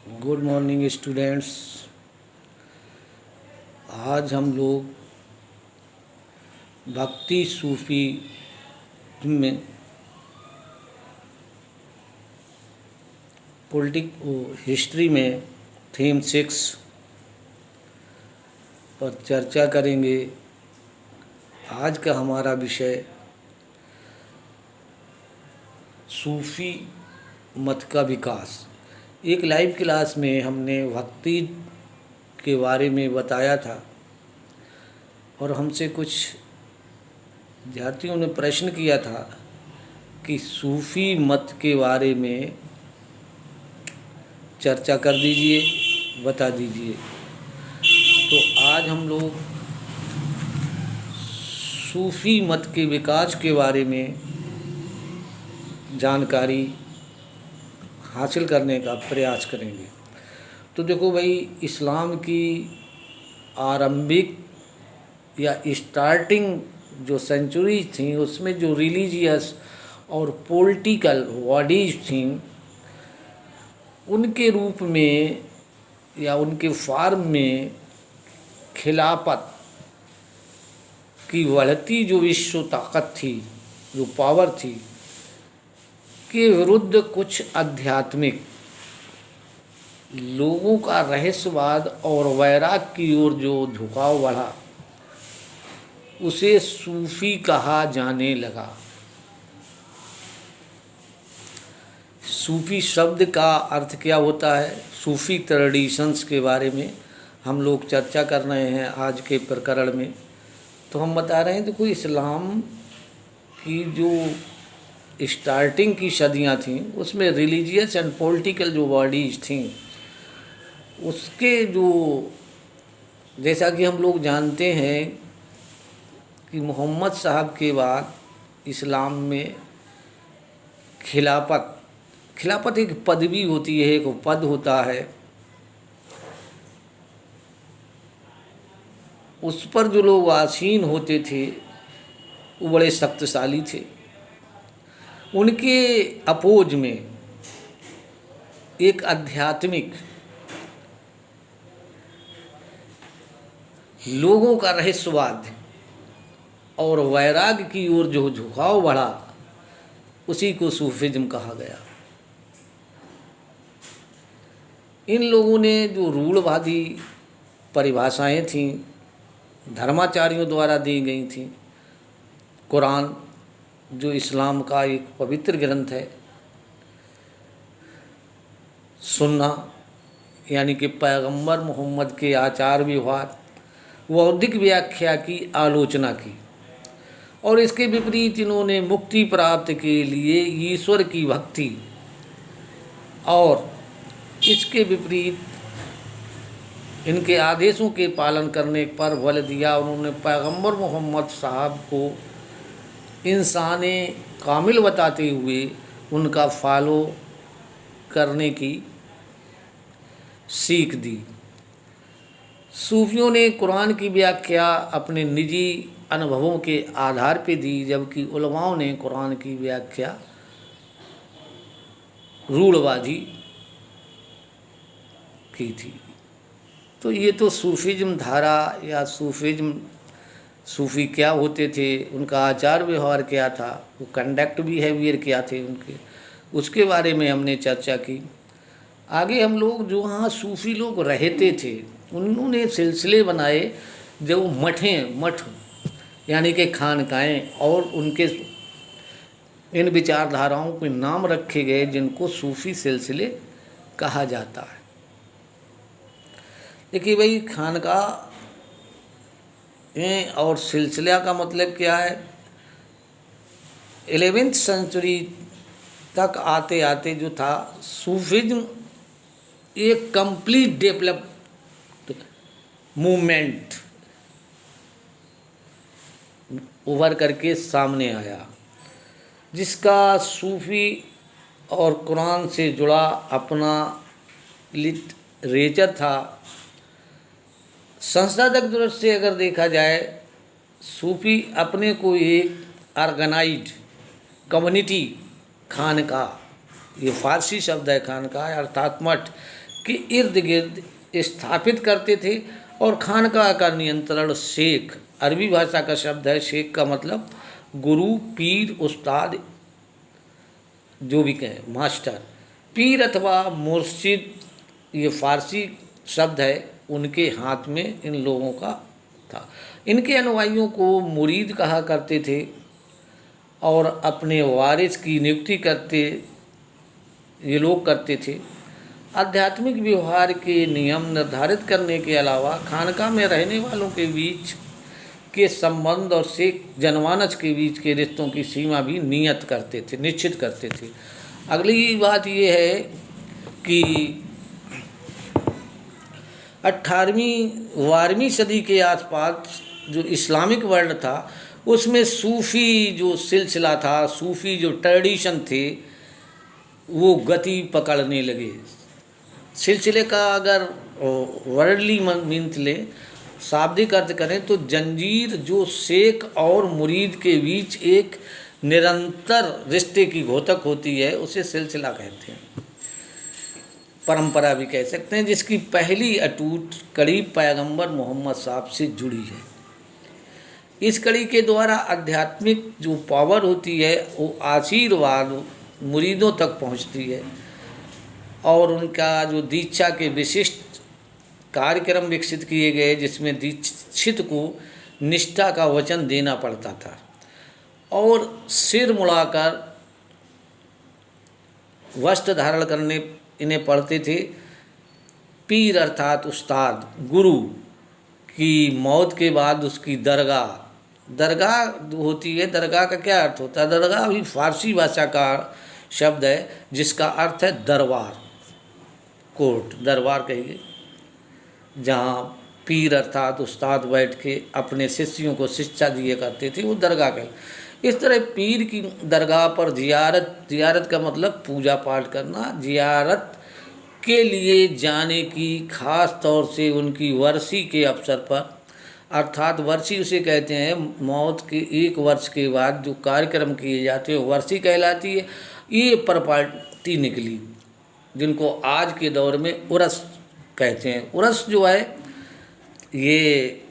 Good morning students. आज हम लोग भक्ति सूफी में हिस्ट्री में थीम 6 पर चर्चा करेंगे। आज का हमारा विषय सूफी मत का विकास। एक लाइव क्लास में हमने भक्ति के बारे में बताया था और हमसे कुछ विद्यार्थियों ने प्रश्न किया था कि सूफी मत के बारे में चर्चा कर दीजिए, बता दीजिए। तो आज हम लोग सूफी मत के विकास के बारे में जानकारी हासिल करने का प्रयास करेंगे। तो देखो भाई, इस्लाम की आरंभिक या स्टार्टिंग जो सेंचुरी थी उसमें जो रिलीजियस और पॉलिटिकल बॉडीज थी उनके रूप में या उनके फॉर्म में खिलाफत की बढ़ती जो विश्व ताकत थी, जो पावर थी, के विरुद्ध कुछ आध्यात्मिक लोगों का रहस्यवाद और वैराग की ओर जो झुकाव बढ़ा उसे सूफी कहा जाने लगा। सूफी शब्द का अर्थ क्या होता है, सूफी ट्रेडिशंस के बारे में हम लोग चर्चा कर रहे हैं आज के प्रकरण में। तो हम बता रहे हैं, देखो इस्लाम की जो स्टार्टिंग की सदियां थीं उसमें रिलीजियस एंड पॉलिटिकल जो बॉडीज थीं उसके जो, जैसा कि हम लोग जानते हैं कि मोहम्मद साहब के बाद इस्लाम में खिलाफत एक पदवी होती है, एक पद होता है। उस पर जो लोग आसीन होते थे वो बड़े शक्तिशाली थे। उनके अपोज में एक आध्यात्मिक लोगों का रहस्यवाद और वैराग की ओर जो झुकाव बढ़ा उसी को सूफिज्म कहा गया। इन लोगों ने जो रूढ़वादी परिभाषाएं थीं धर्माचार्यों द्वारा दी गई थीं, कुरान जो इस्लाम का एक पवित्र ग्रंथ है, सुन्ना यानी कि पैगंबर मोहम्मद के आचार व्यवहार, बौद्धिक व्याख्या की आलोचना की और इसके विपरीत इन्होंने मुक्ति प्राप्त के लिए ईश्वर की भक्ति और इसके विपरीत इनके आदेशों के पालन करने पर बल दिया। उन्होंने पैगंबर मोहम्मद साहब को इंसाने कामिल बताते हुए उनका फॉलो करने की सीख दी। सूफियों ने कुरान की व्याख्या अपने निजी अनुभवों के आधार पर दी, जबकि उलमाओं ने कुरान की व्याख्या रूढ़वादी की थी। तो ये तो सूफिज्म धारा या सूफी क्या होते थे, उनका आचार व्यवहार क्या था, वो कंडक्ट बिहेवियर क्या थे उनके, उसके बारे में हमने चर्चा की। आगे हम लोग जो वहाँ सूफी लोग रहते थे उन्होंने सिलसिले बनाए, जो मठ यानी कि खानकाएँ, और उनके इन विचारधाराओं के नाम रखे गए जिनको सूफी सिलसिले कहा जाता है। देखिए भाई, खानका और सिलसिला का मतलब क्या है। 11वीं सेंचुरी तक आते आते जो था सूफिज्म एक कंप्लीट डेवलप्ड मूवमेंट उभर करके सामने आया, जिसका सूफी और कुरान से जुड़ा अपना लिटरेचर था। संस्थागत दृष्टि से अगर देखा जाए, सूफी अपने को एक ऑर्गेनाइज्ड कम्युनिटी खानका, ये फारसी शब्द है खानका अर्थात मठ, के इर्द गिर्द स्थापित करते थे। और खानकाह का नियंत्रण शेख, अरबी भाषा का शब्द है, शेख का मतलब गुरु, पीर, उस्ताद, जो भी कहें, मास्टर। पीर अथवा मुर्शिद, ये फारसी शब्द है, उनके हाथ में इन लोगों का था। इनके अनुयायियों को मुरीद कहा करते थे और अपने वारिस की नियुक्ति करते ये लोग करते थे। आध्यात्मिक व्यवहार के नियम निर्धारित करने के अलावा खानका में रहने वालों के बीच के संबंध और शेख जनमानस के बीच के रिश्तों की सीमा भी निश्चित करते थे। अगली बात ये है कि 18वीं 12वीं सदी के आसपास जो इस्लामिक वर्ल्ड था, उसमें सूफ़ी जो सिलसिला था, सूफ़ी जो ट्रेडिशन थे, वो गति पकड़ने लगे। सिलसिले का अगर वर्ल्डली मीन्स लें, शाब्दिक अर्थ करें तो जंजीर जो शेख और मुरीद के बीच एक निरंतर रिश्ते की घोतक होती है, उसे सिलसिला कहते हैं, परंपरा भी कह सकते हैं, जिसकी पहली अटूट कड़ी पैगंबर मोहम्मद साहब से जुड़ी है। इस कड़ी के द्वारा आध्यात्मिक जो पावर होती है वो आशीर्वाद मुरीदों तक पहुंचती है और उनका जो दीक्षा के विशिष्ट कार्यक्रम विकसित किए गए, जिसमें दीक्षित को निष्ठा का वचन देना पड़ता था और सिर मुड़ाकर वस्त्र धारण करने इन्हें पड़ते थे। पीर अर्थात उस्ताद, गुरु की मौत के बाद उसकी दरगाह होती है। दरगाह का क्या अर्थ होता है? दरगाह भी फारसी भाषा का शब्द है जिसका अर्थ है दरबार, कोर्ट, दरबार कहिए, जहाँ पीर अर्थात उस्ताद बैठ के अपने शिष्यों को शिक्षा दिए करते थे, वो दरगाह कहे। इस तरह पीर की दरगाह पर जियारत का मतलब पूजा पाठ करना, जियारत के लिए जाने की, खास तौर से उनकी वर्षी के अवसर पर, अर्थात वर्षी उसे कहते हैं, मौत के 1 वर्ष के बाद जो कार्यक्रम किए जाते हैं वर्षी कहलाती है। ये प्रॉपर्टी निकली जिनको आज के दौर में उर्स कहते हैं। उर्स जो है ये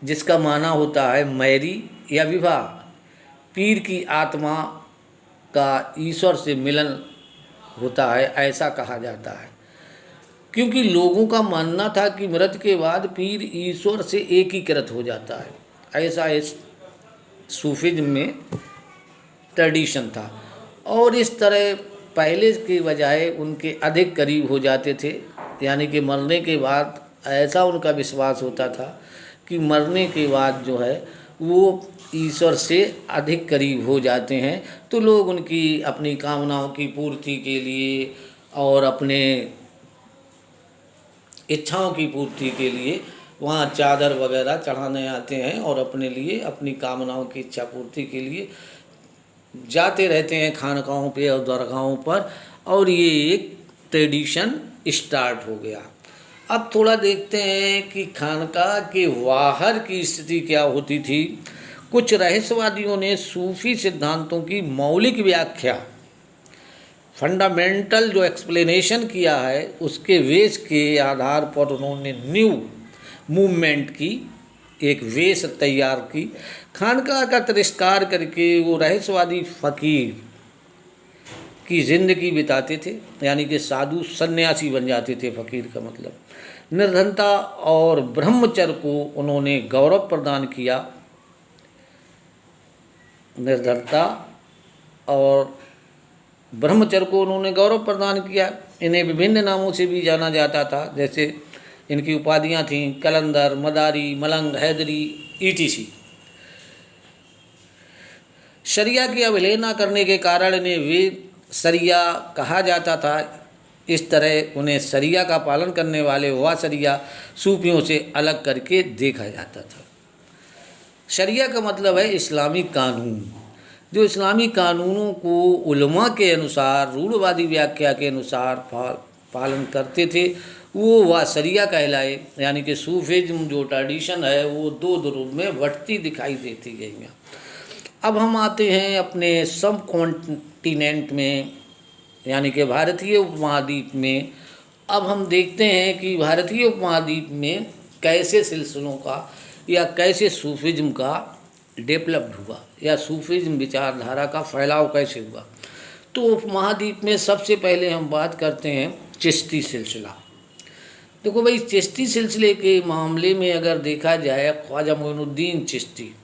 जिसका माना होता है मैरी या विवाह, पीर की आत्मा का ईश्वर से मिलन होता है, ऐसा कहा जाता है, क्योंकि लोगों का मानना था कि मृत्यु के बाद पीर ईश्वर से एकीकृत हो जाता है। ऐसा इस सूफिज्म में ट्रेडिशन था और इस तरह पहले के बजाय उनके अधिक करीब हो जाते थे, यानी कि मरने के बाद ऐसा उनका विश्वास होता था कि मरने के बाद जो है वो ईश्वर से अधिक करीब हो जाते हैं। तो लोग उनकी अपनी कामनाओं की पूर्ति के लिए और अपने इच्छाओं की पूर्ति के लिए वहाँ चादर वगैरह चढ़ाने आते हैं और अपने लिए अपनी कामनाओं की इच्छा पूर्ति के लिए जाते रहते हैं खानकाहों पे और दरगाहों पर, और ये एक ट्रेडिशन स्टार्ट हो गया। अब थोड़ा देखते हैं कि खानकाह के बाहर की स्थिति क्या होती थी। कुछ रहस्यवादियों ने सूफी सिद्धांतों की मौलिक व्याख्या, फंडामेंटल जो एक्सप्लेनेशन किया है, उसके वेश के आधार पर उन्होंने न्यू मूवमेंट की, एक वेश तैयार की। खानकाह का तिरस्कार करके वो रहस्यवादी फ़कीर की ज़िंदगी बिताते थे, यानी कि साधु सन्यासी बन जाते थे। फ़कीर का मतलब निर्धनता और ब्रह्मचर्य को उन्होंने गौरव प्रदान किया। निर्धनता और ब्रह्मचर्य को उन्होंने गौरव प्रदान किया। इन्हें विभिन्न नामों से भी जाना जाता था, जैसे इनकी उपाधियां थीं कलंदर, मदारी, मलंग, हैदरी, ईटीसी। शरिया की अवहेलना करने के कारण इन्हें वे शरिया कहा जाता था। इस तरह उन्हें शरिया का पालन करने वाले व शरिया सूफियों से अलग करके देखा जाता था। शरिया का मतलब है इस्लामी कानून। जो इस्लामी कानूनों को उलमा के अनुसार, रूढ़वादी व्याख्या के अनुसार पालन करते थे, वो वाशरिया कहलाए। यानी कि सूफिज्म जो ट्रेडिशन है वो दो रूप में बढ़ती दिखाई देती गई है। अब हम आते हैं अपने सब कॉन्टिनेंट में, यानी कि भारतीय उपमहाद्वीप में अब हम देखते हैं कि भारतीय उपमहाद्वीप में कैसे सिलसिलों का या कैसे सूफिज्म का डेवलप्ड हुआ या सूफिज्म विचारधारा का फैलाव कैसे हुआ। तो उपमहाद्वीप में सबसे पहले हम बात करते हैं चिश्ती सिलसिला। देखो भाई, चिश्ती सिलसिले के मामले में अगर देखा जाए, ख्वाजा मोइनुद्दीन चिश्ती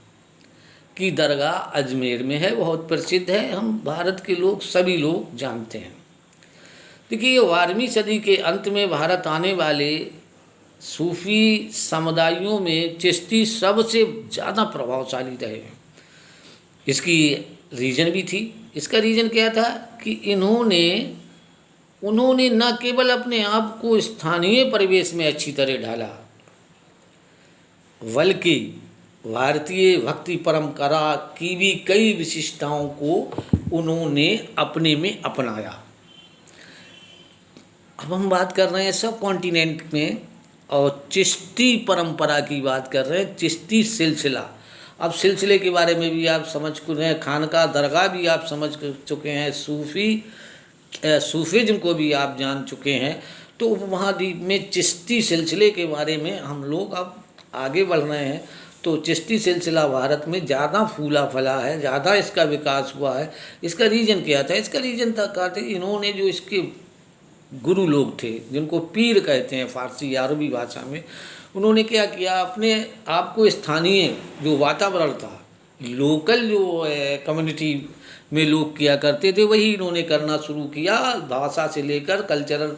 की दरगाह अजमेर में है, बहुत प्रसिद्ध है, हम भारत के लोग सभी लोग जानते हैं। देखिए, 12वीं सदी के अंत में भारत आने वाले सूफी समुदायों में चिश्ती सबसे ज़्यादा प्रभावशाली रहे। इसकी रीज़न भी थी। इसका रीज़न क्या था कि उन्होंने न केवल अपने आप को स्थानीय परिवेश में अच्छी तरह ढाला, बल्कि भारतीय भक्ति परंपरा की भी कई विशिष्टताओं को उन्होंने अपने में अपनाया। अब हम बात कर रहे हैं सब कॉन्टिनेंट में, और चिश्ती परंपरा की बात कर रहे हैं, चिश्ती सिलसिला। अब सिलसिले के बारे में भी आप समझ चुके हैं, खानका दरगाह भी आप समझ चुके हैं, सूफिज्म को भी आप जान चुके हैं। तो उपमहाद्वीप में चिश्ती सिलसिले के बारे में हम लोग अब आगे बढ़ रहे हैं। तो चिश्ती सिलसिला भारत में ज़्यादा फूला फला है, ज़्यादा इसका विकास हुआ है। इसका रीज़न क्या था? इसका रीज़न था कहते इन्होंने जो इसके गुरु लोग थे, जिनको पीर कहते हैं फारसी या अरबी भाषा में, उन्होंने क्या किया, अपने आप को स्थानीय जो वातावरण था, लोकल जो कम्युनिटी में लोग किया करते थे, वही इन्होंने करना शुरू किया। भाषा से लेकर कल्चरल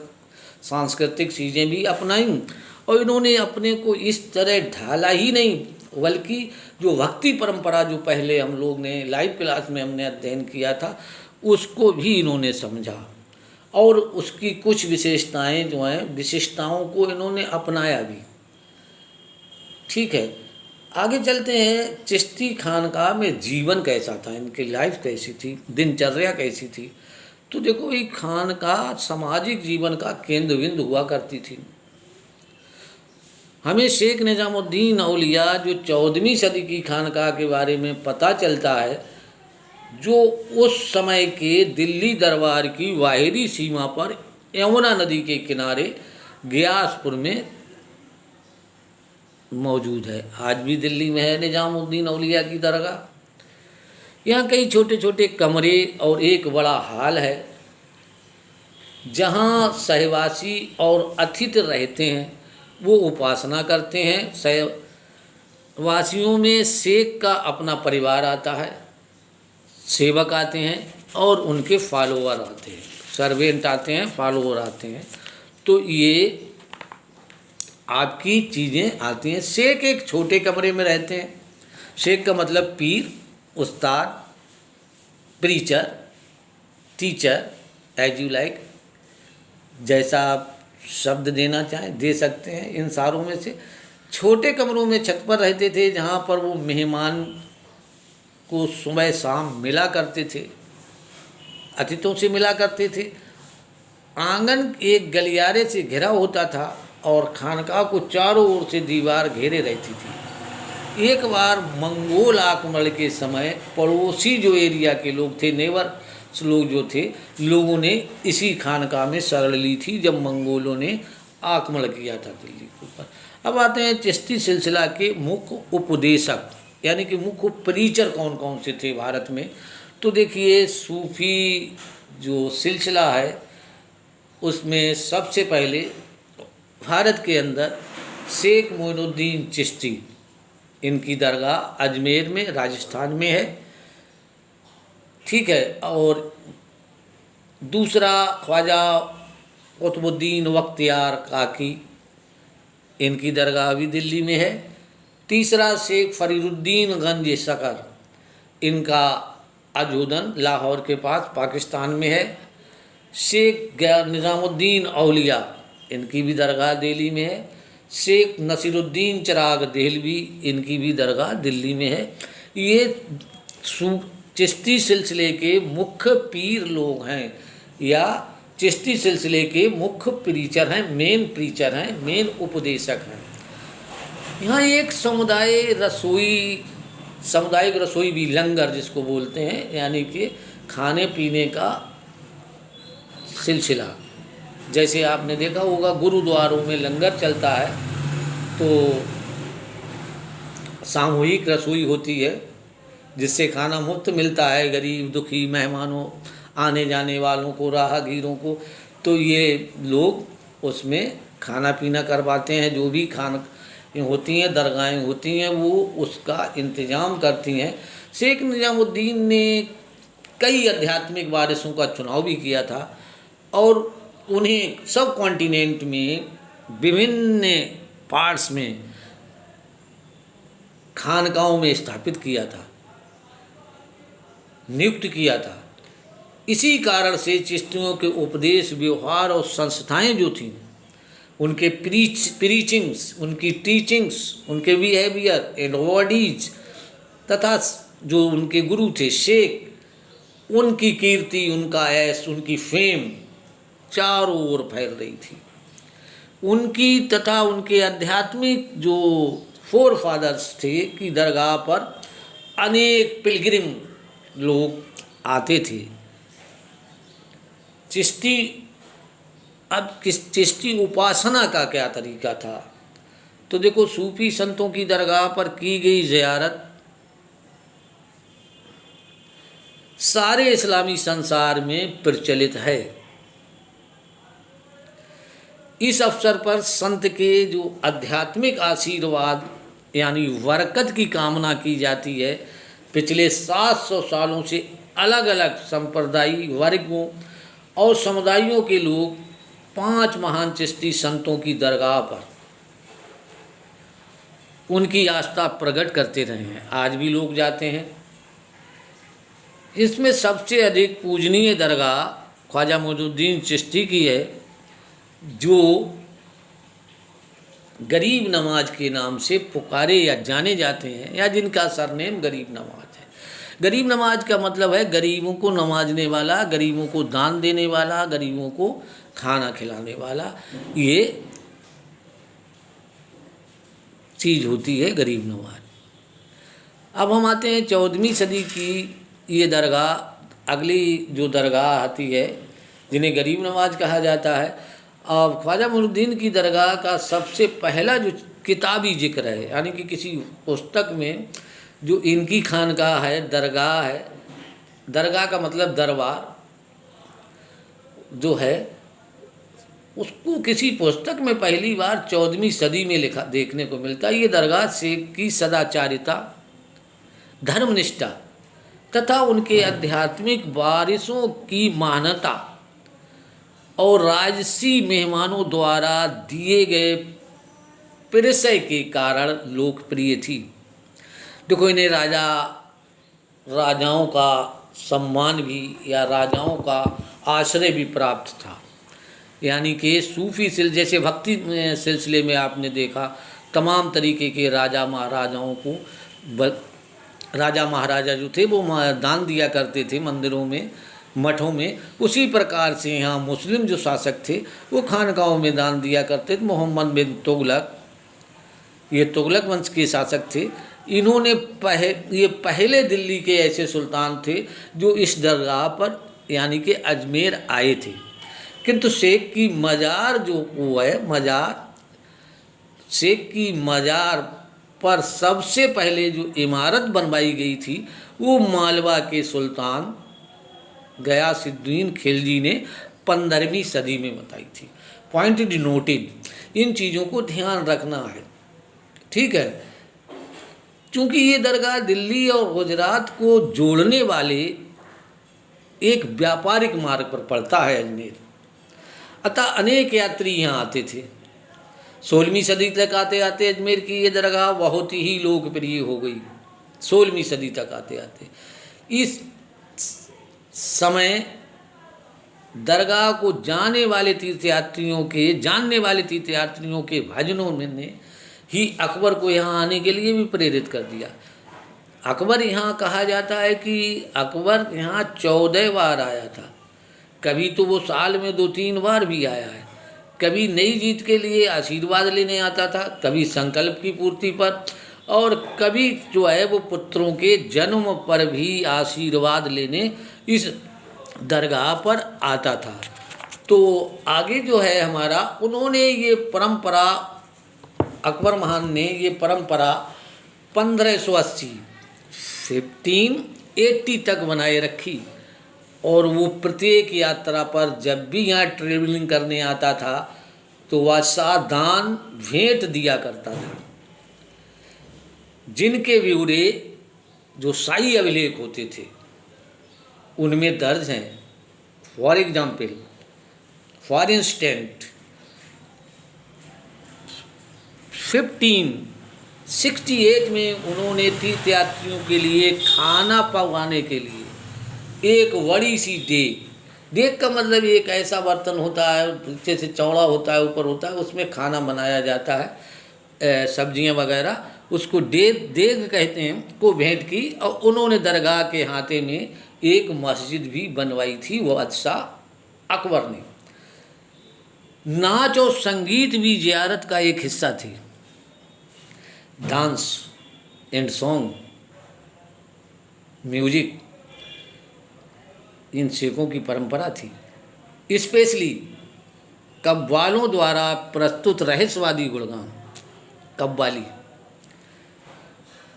सांस्कृतिक चीज़ें भी अपनाई, और इन्होंने अपने को इस तरह ढाला ही नहीं, बल्कि जो भक्ति परंपरा जो पहले हम लोग ने लाइव क्लास में हमने अध्ययन किया था, उसको भी इन्होंने समझा, और उसकी कुछ विशेषताएं जो हैं, विशिष्टताओं को इन्होंने अपनाया भी। ठीक है, आगे चलते हैं। चिश्ती खानकाह में जीवन कैसा था, इनकी लाइफ कैसी थी, दिनचर्या कैसी थी। तो देखो, ये खानकाह सामाजिक जीवन का केंद्र बिंदु हुआ करती थी। हमें शेख निजामुद्दीन औलिया जो 14वीं सदी की खानकाह के बारे में पता चलता है, जो उस समय के दिल्ली दरबार की बाहरी सीमा पर यमुना नदी के किनारे ग्यासपुर में मौजूद है। आज भी दिल्ली में है निजामुद्दीन औलिया की दरगाह। यहाँ कई छोटे छोटे कमरे और एक बड़ा हॉल है, जहाँ सहवासी और अतिथि रहते हैं, वो उपासना करते हैं। सहवासियों में शेख का अपना परिवार आता है, सेवक आते हैं, और उनके फॉलोअर आते हैं, सर्वेंट आते हैं, फॉलोअर आते हैं। तो ये आपकी चीज़ें आती हैं। शेख एक छोटे कमरे में रहते हैं। शेख का मतलब पीर, उस्ताद, preacher, teacher, as you like, जैसा आप शब्द देना चाहें दे सकते हैं। इन सारों में से छोटे कमरों में छत पर रहते थे, जहाँ पर वो मेहमान को सुबह शाम मिला करते थे, अतिथियों से मिला करते थे। आंगन एक गलियारे से घिरा होता था, और खानकाह को चारों ओर से दीवार घेरे रहती थी। एक बार मंगोल आक्रमण के समय पड़ोसी जो एरिया के लोग थे, नेबर लोग जो थे, लोगों ने इसी खानकाह में शरण ली थी जब मंगोलों ने आक्रमण किया था दिल्ली के ऊपर। अब आते हैं चिश्ती सिलसिला के मुख्य उपदेशक, यानी कि मुख्य प्रीचर कौन कौन से थे भारत में। तो देखिए, सूफी जो सिलसिला है, उसमें सबसे पहले भारत के अंदर शेख मोइनुद्दीन चिश्ती, इनकी दरगाह अजमेर में राजस्थान में है। ठीक है, और दूसरा ख्वाजा कुतुबुद्दीन बख्तियार काकी, इनकी दरगाह भी दिल्ली में है। तीसरा शेख फरीदुद्दीन गंज सकर, इनका अजूदन लाहौर के पास पाकिस्तान में है। शेख निजामुद्दीन औलिया, इनकी भी दरगाह दिल्ली में है। शेख नसीरुद्दीन चिराग देहलवी, इनकी भी दरगाह दिल्ली में है। ये चिश्ती सिलसिले के मुख्य पीर लोग हैं, या चिश्ती सिलसिले के मुख्य प्रीचर हैं, मेन प्रीचर हैं, मेन उपदेशक हैं। यहाँ एक सामुदायिक रसोई भी, लंगर जिसको बोलते हैं, यानी कि खाने पीने का सिलसिला जैसे आपने देखा होगा गुरुद्वारों में लंगर चलता है तो सामूहिक रसोई होती है, जिससे खाना मुफ्त मिलता है गरीब दुखी मेहमानों, आने जाने वालों को, राहगीरों को। तो ये लोग उसमें खाना पीना करवाते हैं, जो भी खाना होती हैं, दरगाहें होती हैं, वो उसका इंतज़ाम करती हैं। शेख निजामुद्दीन ने कई आध्यात्मिक वारिसों का चुनाव भी किया था और उन्हें सब कॉन्टिनेंट में विभिन्न पार्ट्स में खानकाहों में स्थापित किया था, नियुक्त किया था। इसी कारण से चिश्तियों के उपदेश, व्यवहार और संस्थाएं जो थीं, उनके प्रीचिंग्स, उनकी टीचिंग्स, उनके बिहेवियर एंड बॉडीज तथा जो उनके गुरु थे शेख, उनकी कीर्ति, उनका ऐश, उनकी फेम चारों ओर फैल रही थी। उनकी तथा उनके आध्यात्मिक जो फोर फादर्स थे की दरगाह पर अनेक पिलग्रिम लोग आते थे। चिश्ती, अब चिश्ती उपासना का क्या तरीका था? तो देखो, सूफी संतों की दरगाह पर की गई ज़ियारत सारे इस्लामी संसार में प्रचलित है। इस अवसर पर संत के जो आध्यात्मिक आशीर्वाद यानी बरकत की कामना की जाती है। पिछले 700 सालों से अलग अलग संप्रदायी वर्गों और समुदायों के लोग 5 महान चिश्ती संतों की दरगाह पर उनकी आस्था प्रकट करते रहे हैं। आज भी लोग जाते हैं। इसमें सबसे अधिक पूजनीय दरगाह ख्वाजा मोइनुद्दीन चिश्ती की है, जो गरीब नवाज के नाम से पुकारे या जाने जाते हैं, या जिनका सरनेम गरीब नवाज है। गरीब नवाज का मतलब है गरीबों को नवाजने वाला, गरीबों को दान देने वाला, गरीबों को खाना खिलाने वाला, ये चीज़ होती है गरीब नवाज। अब हम आते हैं 14वीं सदी की ये दरगाह। अगली जो दरगाह आती है जिन्हें गरीब नवाज कहा जाता है। अब ख्वाजा मोइनुद्दीन की दरगाह का सबसे पहला जो किताबी जिक्र है, यानी कि किसी पुस्तक में जो इनकी खानकाह है, दरगाह है, दरगाह का मतलब दरबार जो है, उसको किसी पुस्तक में पहली बार 14वीं सदी में लिखा देखने को मिलता है। ये दरगाह शेख की सदाचारिता, धर्मनिष्ठा तथा उनके आध्यात्मिक वारिसों की मान्यता और राजसी मेहमानों द्वारा दिए गए परिचय के कारण लोकप्रिय थी। देखो, इन्हें राजाओं का सम्मान भी या राजाओं का आश्रय भी प्राप्त था। यानी कि सूफी जैसे भक्ति सिलसिले में आपने देखा तमाम तरीके के राजा महाराजाओं को, राजा महाराजा जो थे वो दान दिया करते थे मंदिरों में, मठों में। उसी प्रकार से यहाँ मुस्लिम जो शासक थे वो खानकाहों में दान दिया करते थे। मोहम्मद बिन तुगलक, ये तुगलक वंश के शासक थे। इन्होंने ये पहले दिल्ली के ऐसे सुल्तान थे जो इस दरगाह पर यानी कि अजमेर आए थे। किंतु शेख की मज़ार जो वो है, शेख की मज़ार पर सबसे पहले जो इमारत बनवाई गई थी वो मालवा के सुल्तान गयासुद्दीन खिलजी ने 15वीं सदी में बताई थी। पॉइंट डिनोटेड, इन चीज़ों को ध्यान रखना है, ठीक है। चूँकि ये दरगाह दिल्ली और गुजरात को जोड़ने वाले एक व्यापारिक मार्ग पर पड़ता है अजमेर, अतः अनेक यात्री यहाँ आते थे। 16वीं सदी तक आते आते अजमेर की ये दरगाह बहुत ही लोकप्रिय हो गई। 16वीं सदी तक आते आते इस समय दरगाह को जानने वाले तीर्थयात्रियों के भजनों ने ही अकबर को यहाँ आने के लिए भी प्रेरित कर दिया। अकबर यहाँ कहा जाता है कि अकबर यहाँ 14 बार आया था। कभी तो वो साल में 2-3 बार भी आया है। कभी नई जीत के लिए आशीर्वाद लेने आता था, कभी संकल्प की पूर्ति पर, और कभी जो है वो पुत्रों के जन्म पर भी आशीर्वाद लेने इस दरगाह पर आता था। तो आगे जो है हमारा, उन्होंने ये परंपरा, अकबर महान ने ये परंपरा 1580 1580 तक बनाए रखी। और वो प्रत्येक यात्रा पर जब भी यहाँ ट्रेवलिंग करने आता था तो वह सादान भेंट दिया करता था, जिनके ब्यौरे जो शाही अभिलेख होते थे उनमें दर्ज हैं। फॉर एग्जाम्पल, फॉर इंस्टेंट, 1568 में उन्होंने तीर्थयात्रियों के लिए खाना पकाने के लिए एक बड़ी सी डेग, डेग का मतलब एक ऐसा बर्तन होता है नीचे से चौड़ा होता है, ऊपर होता है, उसमें खाना बनाया जाता है, सब्जियां वगैरह, उसको देग कहते हैं, को भेंट की। और उन्होंने दरगाह के हाथे में एक मस्जिद भी बनवाई थी, वो बादशाह अकबर ने। नाच और संगीत भी ज़ियारत का एक हिस्सा थी। डांस एंड सॉन्ग, म्यूजिक, इन सिखों की परंपरा थी। स्पेशली कव्वालों द्वारा प्रस्तुत रहस्यवादी गुणगान, कव्वाली,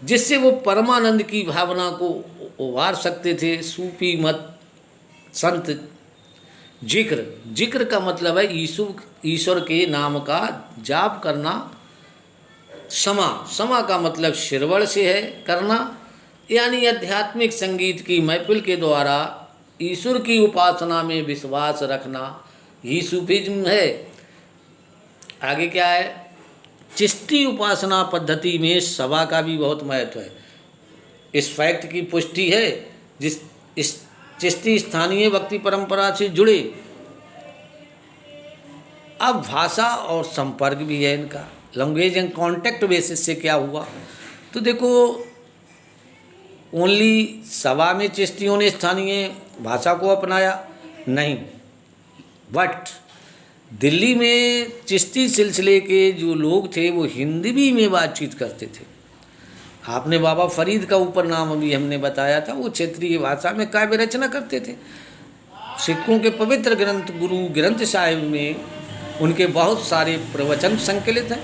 जिससे वो परमानंद की भावना को उभार सकते थे। सूफी मत संत जिक्र, जिक्र का मतलब है ईश्वर के नाम का जाप करना। समा, समा का मतलब श्रवण से है, करना, यानी आध्यात्मिक संगीत की महफिल के द्वारा ईश्वर की उपासना में विश्वास रखना ही सूफीज्म है। आगे क्या है, चिश्ती उपासना पद्धति में सभा का भी बहुत महत्व है। इस फैक्ट की पुष्टि है जिस इस चिश्ती स्थानीय भक्ति परंपरा से जुड़े। अब भाषा और संपर्क भी है इनका, लैंग्वेज एंड कॉन्टेक्ट बेसिस से क्या हुआ, तो देखो ओनली सभा में चिश्तियों ने स्थानीय भाषा को अपनाया नहीं, बट दिल्ली में चिश्ती सिलसिले के जो लोग थे वो हिंदी में बातचीत करते थे। आपने बाबा फरीद का ऊपर नाम अभी हमने बताया था, वो क्षेत्रीय भाषा में काव्य रचना करते थे। सिखों के पवित्र ग्रंथ गुरु ग्रंथ साहिब में उनके बहुत सारे प्रवचन संकलित हैं।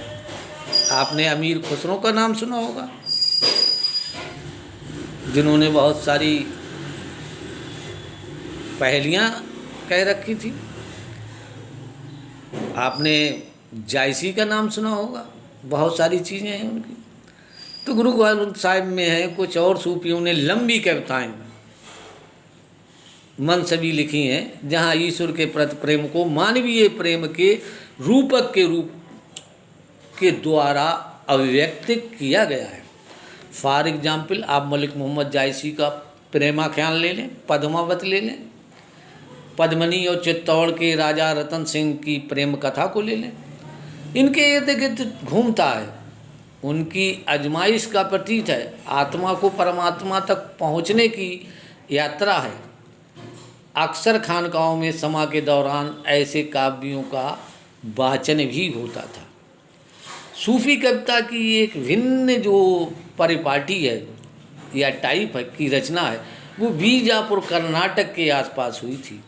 आपने अमीर खुसरो का नाम सुना होगा, जिन्होंने बहुत सारी पहेलियाँ कह रखी थी। आपने जायसी का नाम सुना होगा, बहुत सारी चीज़ें हैं उनकी। तो गुरु ग्रंथ साहिब में है। कुछ और सूफियों ने लंबी कविताएं मनसबी लिखी हैं, जहाँ ईश्वर के प्रति प्रेम को मानवीय प्रेम के रूपक के रूप के द्वारा अभिव्यक्त किया गया है। फॉर एग्जाम्पल, आप मलिक मोहम्मद जायसी का प्रेमाख्यान ले लें, पद्मावत ले लें, पद्मनी और चित्तौड़ के राजा रतन सिंह की प्रेम कथा को ले लें। इनके इर्द गिर्द घूमता है, उनकी आजमाइश का प्रतीक है, आत्मा को परमात्मा तक पहुंचने की यात्रा है। अक्सर खानकाहों में समा के दौरान ऐसे काव्यों का वाचन भी होता था। सूफी कविता की एक भिन्न जो परिपाटी है या टाइप है की रचना है, वो बीजापुर कर्नाटक के आसपास हुई थी।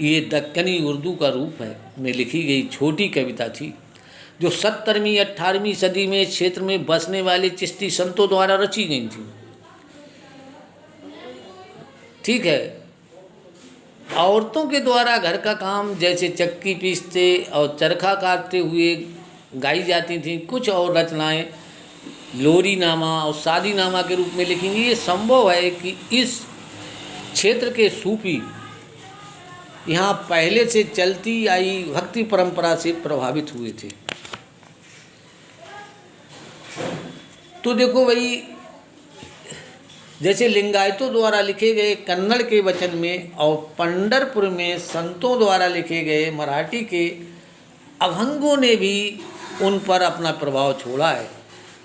ये दक्कनी उर्दू का रूप है में लिखी गई छोटी कविता थी, जो 17वीं 18वीं सदी में इस क्षेत्र में बसने वाले चिश्ती संतों द्वारा रची गई थी। ठीक है, औरतों के द्वारा घर का काम जैसे चक्की पीसते और चरखा काटते हुए गाई जाती थी। कुछ और रचनाएं लोरी नामा और शादी नामा के रूप में लिखी गई। ये संभव है कि इस क्षेत्र के सूफी यहाँ पहले से चलती आई भक्ति परंपरा से प्रभावित हुए थे। तो देखो भाई, जैसे लिंगायतों द्वारा लिखे गए कन्नड़ के वचन में और पंढरपुर में संतों द्वारा लिखे गए मराठी के अभंगों ने भी उन पर अपना प्रभाव छोड़ा है।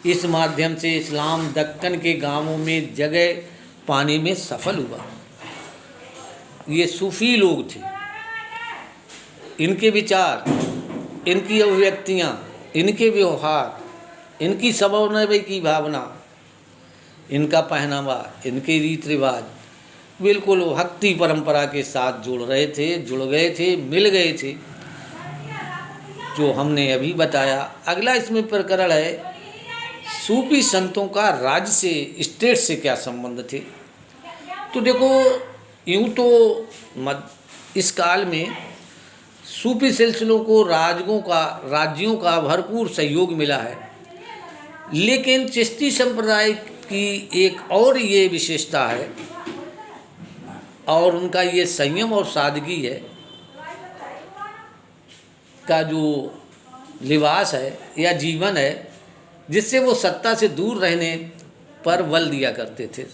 इस माध्यम से इस्लाम दक्कन के गांवों में जगह पाने में सफल हुआ। ये सूफी लोग थे, इनके विचार, इनकी अभिव्यक्तियाँ, इनके व्यवहार, इनकी समन्वय की भावना, इनका पहनावा, इनके रीत रिवाज, बिल्कुल भक्ति परंपरा के साथ जुड़ रहे थे, जुड़ गए थे, मिल गए थे, जो हमने अभी बताया। अगला इसमें प्रकरण है सूफी संतों का राज्य से, स्टेट से क्या संबंध थे। तो देखो, यूँ तो इस काल में सूफी सिलसिलों को राज्यों का भरपूर सहयोग मिला है, लेकिन चिश्ती संप्रदाय की एक और ये विशेषता है और उनका ये संयम और सादगी है का जो लिबास है या जीवन है, जिससे वो सत्ता से दूर रहने पर बल दिया करते थे।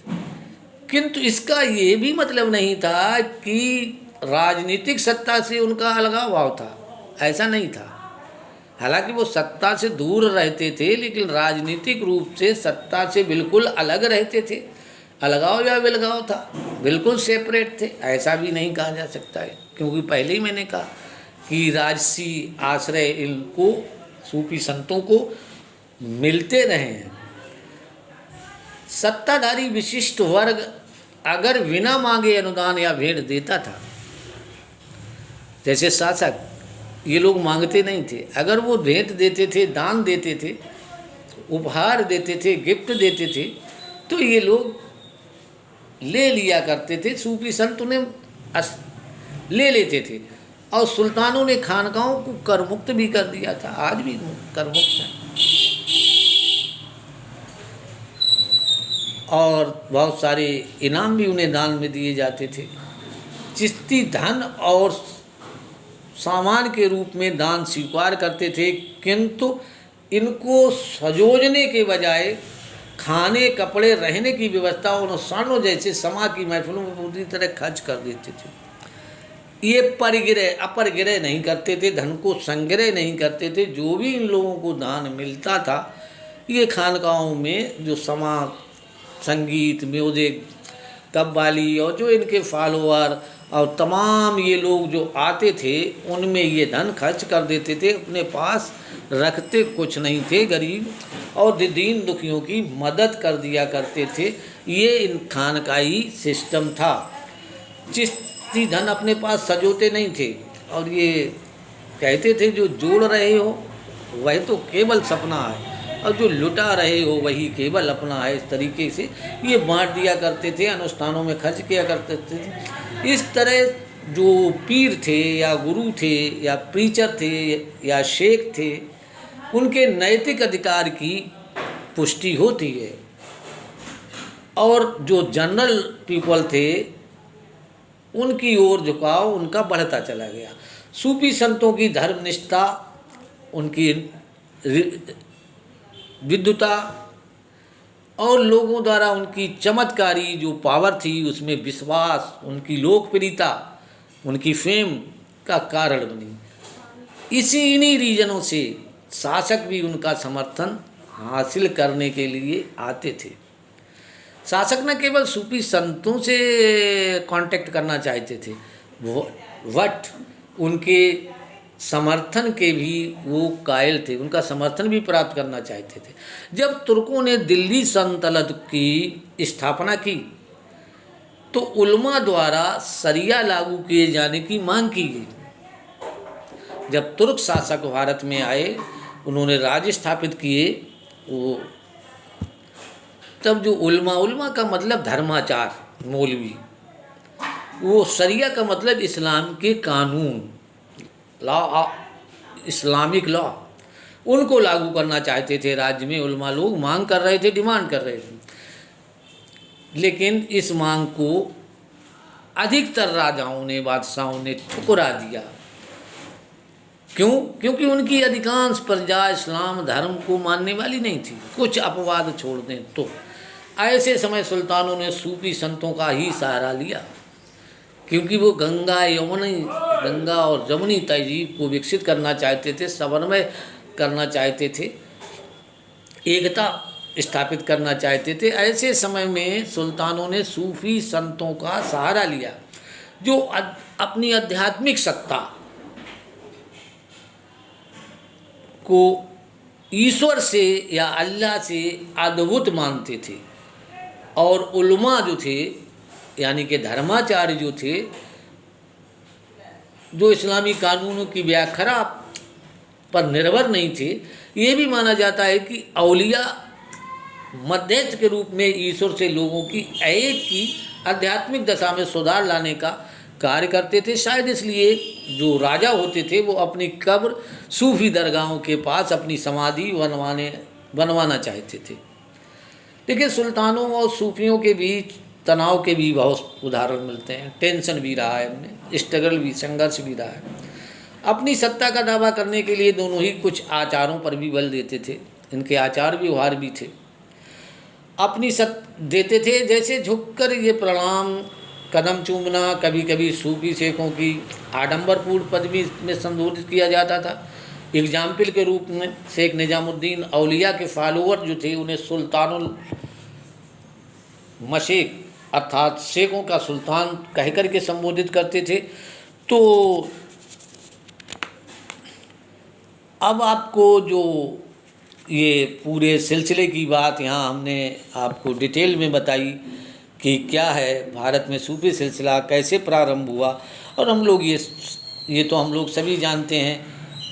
किंतु इसका ये भी मतलब नहीं था कि राजनीतिक सत्ता से उनका अलगाव भाव था, ऐसा नहीं था। हालांकि वो सत्ता से दूर रहते थे, लेकिन राजनीतिक रूप से सत्ता से बिल्कुल अलग रहते थे। अलगाव या विलगाव था, बिल्कुल सेपरेट थे, ऐसा भी नहीं कहा जा सकता है, क्योंकि पहले ही मैंने कहा कि राजसी आश्रय इनको सूफी संतों को मिलते रहे हैं। सत्ताधारी विशिष्ट वर्ग अगर बिना मांगे अनुदान या भेंट देता था, जैसे शासक, ये लोग मांगते नहीं थे, अगर वो भेंट देते थे, दान देते थे, उपहार देते थे, गिफ्ट देते थे, तो ये लोग ले लिया करते थे। सूफी संत उन्हें ले लेते थे, और सुल्तानों ने खानकाहों को करमुक्त भी कर दिया था, आज भी करमुक्त है। और बहुत सारे इनाम भी उन्हें दान में दिए जाते थे। चिश्ती धन और सामान के रूप में दान स्वीकार करते थे, किंतु इनको सजोजने के बजाय खाने, कपड़े, रहने की व्यवस्था और अनुष्ठानों जैसे समा की महफिलों में पूरी तरह खर्च कर देते थे। ये परिग्रह अपरग्रह नहीं करते थे, धन को संग्रह नहीं करते थे। जो भी इन लोगों को दान मिलता था, ये खानकाहों में जो समा, संगीत, म्यूजिक, कव्वाली और जो इनके फॉलोअर और तमाम ये लोग जो आते थे, उनमें ये धन खर्च कर देते थे, अपने पास रखते कुछ नहीं थे। गरीब और दीन दुखियों की मदद कर दिया करते थे। ये इन खानकाही सिस्टम था। चिश्ती धन अपने पास सजोते नहीं थे, और ये कहते थे जो जोड़ रहे हो वह तो केवल सपना है, और जो लुटा रहे हो वही केवल अपना है। इस तरीके से ये बांट दिया करते थे, अनुष्ठानों में खर्च किया करते थे। इस तरह जो पीर थे या गुरु थे या प्रीचर थे या शेख थे, उनके नैतिक अधिकार की पुष्टि होती है, और जो जनरल पीपल थे उनकी ओर झुकाव उनका बढ़ता चला गया। सूफी संतों की धर्मनिष्ठा, उनकी विद्वता और लोगों द्वारा उनकी चमत्कारी जो पावर थी, उसमें विश्वास, उनकी लोकप्रियता, उनकी फेम का कारण बनी। इन्हीं रीजनों से शासक भी उनका समर्थन हासिल करने के लिए आते थे। शासक न केवल सूफी संतों से कांटेक्ट करना चाहते थे, बट उनके समर्थन के भी वो कायल थे, उनका समर्थन भी प्राप्त करना चाहते थे। जब तुर्कों ने दिल्ली सल्तनत की स्थापना की, तो उलमा द्वारा शरिया लागू किए जाने की मांग की गई। जब तुर्क शासक भारत में आए, उन्होंने राज्य स्थापित किए, वो तब जो उलमा का मतलब धर्माचार, मौलवी, वो शरिया का मतलब इस्लाम के कानून, लॉ, इस्लामिक लॉ, उनको लागू करना चाहते थे। राज्य में उलमा लोग मांग कर रहे थे, डिमांड कर रहे थे, लेकिन इस मांग को अधिकतर राजाओं ने, बादशाहों ने ठुकरा दिया। क्यों? क्योंकि उनकी अधिकांश प्रजा इस्लाम धर्म को मानने वाली नहीं थी, कुछ अपवाद छोड़ दें तो। ऐसे समय सुल्तानों ने सूफी संतों का ही सहारा लिया, क्योंकि वो गंगा और जमुनी तहजीब को विकसित करना चाहते थे, समन्वय करना चाहते थे, एकता स्थापित करना चाहते थे। ऐसे समय में सुल्तानों ने सूफी संतों का सहारा लिया, जो अपनी आध्यात्मिक सत्ता को ईश्वर से या अल्लाह से अद्भुत मानते थे, और उलमा जो थे यानी कि धर्माचार्य जो थे, जो इस्लामी कानूनों की व्याख्या पर निर्भर नहीं थे। ये भी माना जाता है कि औलिया मध्यस्थ के रूप में ईश्वर से लोगों की एक की आध्यात्मिक दशा में सुधार लाने का कार्य करते थे। शायद इसलिए जो राजा होते थे वो अपनी कब्र सूफी दरगाहों के पास अपनी समाधि बनवाना चाहते थे। देखिए, सुल्तानों और सूफियों के बीच तनाव के भी बहुत उदाहरण मिलते हैं। टेंशन भी रहा है उनमें, स्ट्रगल भी, संघर्ष भी रहा है। अपनी सत्ता का दावा करने के लिए दोनों ही कुछ आचारों पर भी बल देते थे। इनके आचार व्यवहार भी थे, अपनी देते थे, जैसे झुककर ये प्रणाम, कदम चूमना, कभी कभी सूफी शेखों की आडंबरपूर्ण पदवी में संबोधित किया जाता था। एग्जाम्पल के रूप में शेख निजामुद्दीन औलिया के फॉलोअर जो थे उन्हें सुल्तानुल मशेक अर्थात शेखों का सुल्तान कहकर के संबोधित करते थे। तो अब आपको जो ये पूरे सिलसिले की बात यहाँ हमने आपको डिटेल में बताई कि क्या है भारत में सूफी सिलसिला कैसे प्रारंभ हुआ। और हम लोग ये तो हम लोग सभी जानते हैं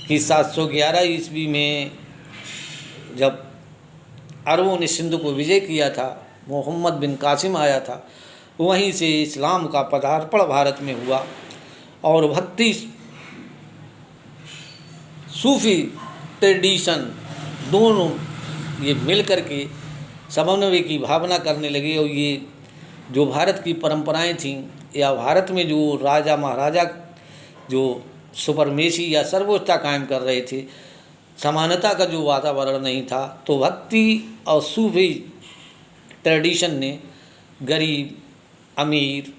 कि 711 ईस्वी में जब अरबों ने सिंध को विजय किया था, मोहम्मद बिन कासिम आया था, वहीं से इस्लाम का पदार्पण भारत में हुआ। और भक्ति सूफी ट्रेडिशन दोनों ये मिल कर के समन्वय की भावना करने लगे। और ये जो भारत की परंपराएं थीं या भारत में जो राजा महाराजा जो सुपरमेसी या सर्वोच्चता कायम कर रहे थे, समानता का जो वातावरण नहीं था, तो भक्ति और सूफी ट्रेडिशन ने गरीब, अमीर,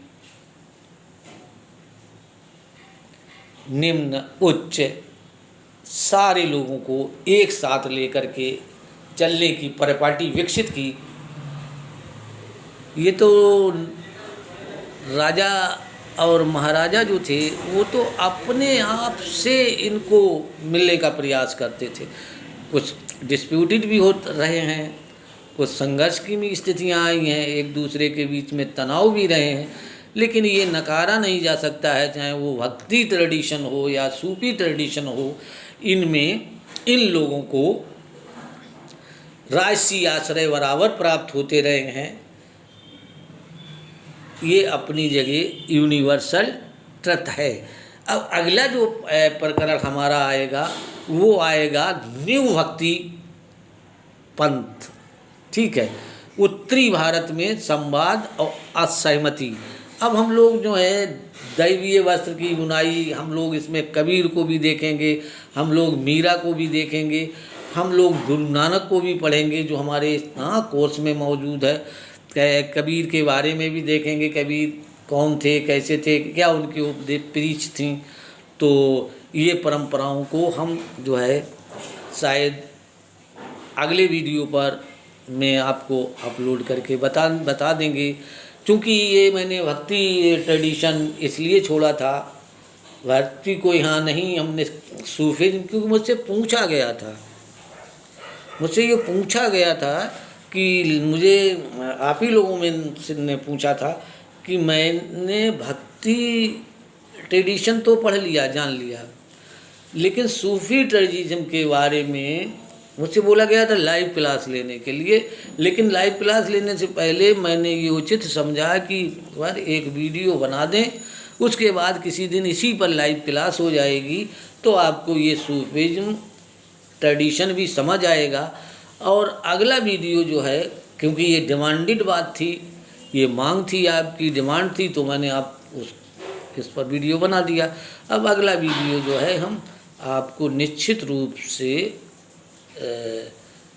निम्न, उच्च सारे लोगों को एक साथ लेकर के चलने की परिपाटी विकसित की। ये तो राजा और महाराजा जो थे वो तो अपने आप से इनको मिलने का प्रयास करते थे। कुछ डिस्प्यूटेड भी हो रहे हैं, कुछ संघर्ष की भी स्थितियां आई हैं, एक दूसरे के बीच में तनाव भी रहे हैं, लेकिन ये नकारा नहीं जा सकता है, चाहे वो भक्ति ट्रेडिशन हो या सूफी ट्रेडिशन हो, इनमें इन लोगों को राजसी आश्रय बराबर प्राप्त होते रहे हैं। ये अपनी जगह यूनिवर्सल ट्रुथ है। अब अगला जो प्रकरण हमारा आएगा वो आएगा न्यू भक्ति पंथ। ठीक है, उत्तरी भारत में संवाद और असहमति। अब हम लोग जो है दैवीय वस्त्र की बुनाई, हम लोग इसमें कबीर को भी देखेंगे, हम लोग मीरा को भी देखेंगे, हम लोग गुरु नानक को भी पढ़ेंगे जो हमारे कोर्स में मौजूद है। कबीर के बारे में भी देखेंगे, कबीर कौन थे, कैसे थे, क्या उनकी उपदेश प्रीच थी। तो ये परंपराओं को हम जो है शायद अगले वीडियो पर मैं आपको अपलोड करके बता देंगे। क्योंकि ये मैंने भक्ति ट्रेडिशन इसलिए छोड़ा था, भक्ति को यहाँ नहीं, हमने सूफीज़्म, क्योंकि मुझसे पूछा गया था, मुझसे ये पूछा गया था कि मुझे आप ही लोगों में ने पूछा था कि मैंने भक्ति ट्रेडिशन तो पढ़ लिया, जान लिया, लेकिन सूफी ट्रेडिशन के बारे में मुझसे बोला गया था लाइव क्लास लेने के लिए। लेकिन लाइव क्लास लेने से पहले मैंने ये उचित समझा कि यार एक वीडियो बना दें, उसके बाद किसी दिन इसी पर लाइव क्लास हो जाएगी तो आपको ये सूफीज़्म ट्रेडिशन भी समझ आएगा। और अगला वीडियो जो है, क्योंकि ये डिमांडेड बात थी, ये मांग थी, आपकी डिमांड थी, तो मैंने इस पर वीडियो बना दिया। अब अगला वीडियो जो है हम आपको निश्चित रूप से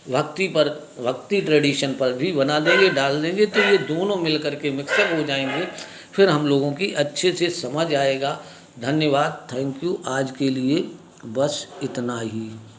भक्ति ट्रेडिशन पर भी बना देंगे, डाल देंगे, तो ये दोनों मिलकर के मिक्सअप हो जाएंगे, फिर हम लोगों की अच्छे से समझ आएगा। धन्यवाद, थैंक यू। आज के लिए बस इतना ही।